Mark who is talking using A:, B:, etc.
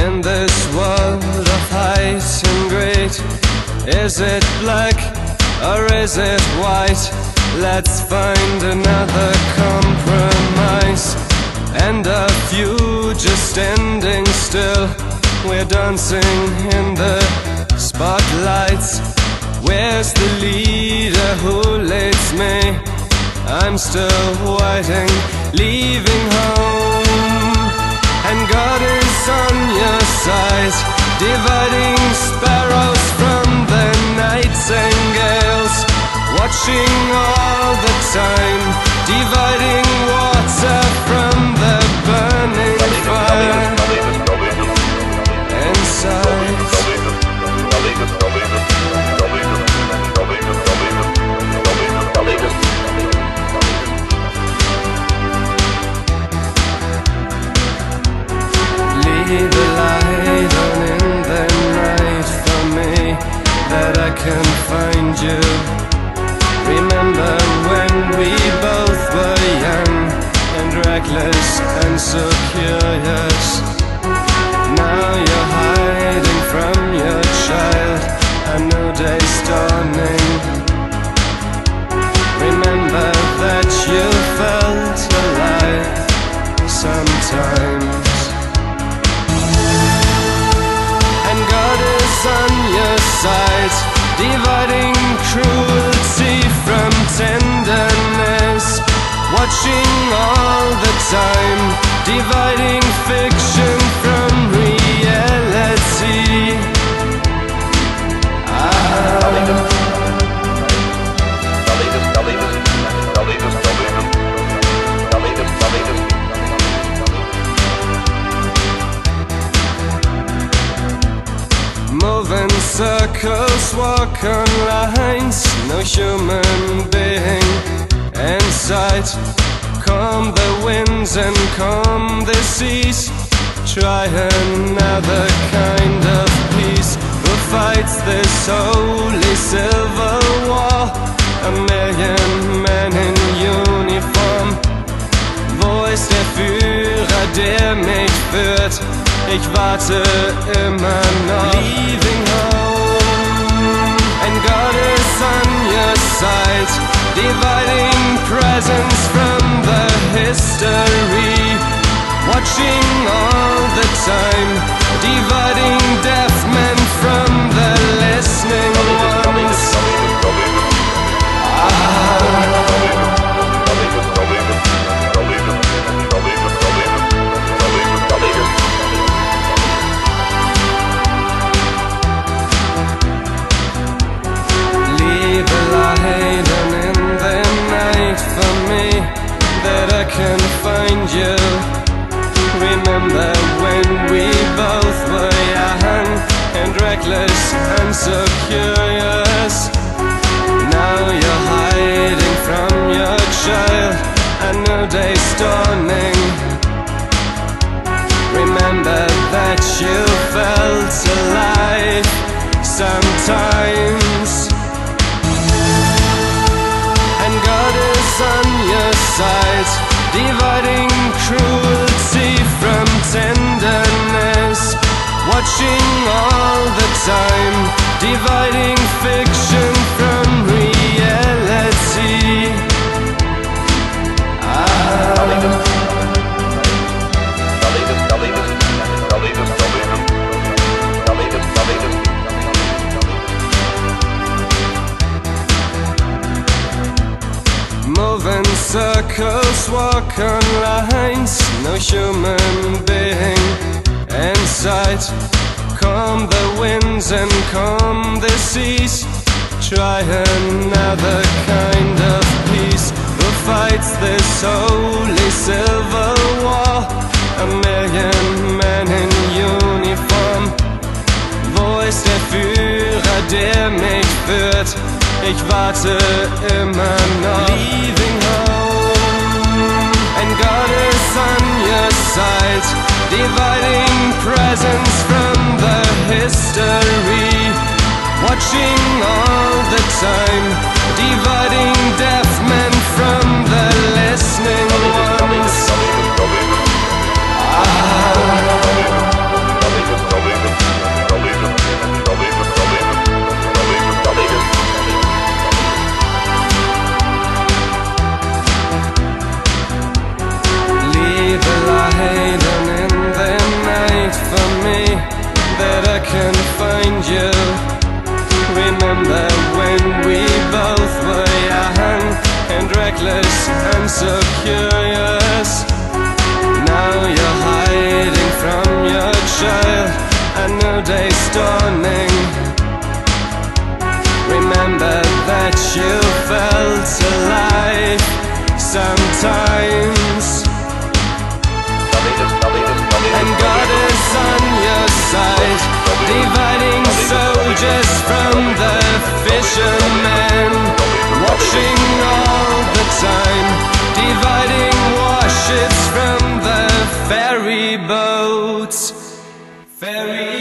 A: In this world of height and greed, is it black or is it white? Let's find another compromise. And a few just standing still, we're dancing in the spotlights. Where's the leader who leads me? I'm still waiting, leaving home. And God is on your side, dividing sparrows from the nightingales, watching all the time, dividing water from the burning fire inside. Leave a light on in the night for me, that I can find you. Remember when we both were young and reckless and so curious. Now you're hiding from your child, a new day's dawning. Remember that you felt alive sometimes. And God is on your side, dividing cruelty from tenderness, watching all the time, dividing fiction from reality. Move in circles, walk on lines, no human being in sight. Calm the winds and calm the seas, try another kind of peace. Who fights this holy civil war? A million men in uniform. Wo ist der Führer, der mich führt? Ich warte immer noch. Leaving home, and God is on your side, dividing presence from the history, watching all the time, dividing deaf men from the listening ones. Leave a light on in the night for me, that I can find you. Remember when we both were young and reckless and so curious. Now you're hiding from your child, a new day's dawning. Remember that you felt alive sometimes. And God is on your side, dividing cruelty from tenderness, watching all the time, dividing fiction from reality. Move in circles, walk on lines, no human being in sight. Calm the winds and calm the seas, try another kind of peace. Who fights this holy civil war? A million men in uniform. Wo ist der Führer, der mich führt? Ich warte immer noch. Leaving home, and God is on your side, dividing presence from the history, watching all the time, dividing deaf men from the listening ones. reckless and so curious. Now you're hiding from your child, and no day's dawning. Remember that you felt alive sometimes, and God is on your side, dividing soldiers from the fishermen, watching all the time, dividing warships from the ferry boats. Ferry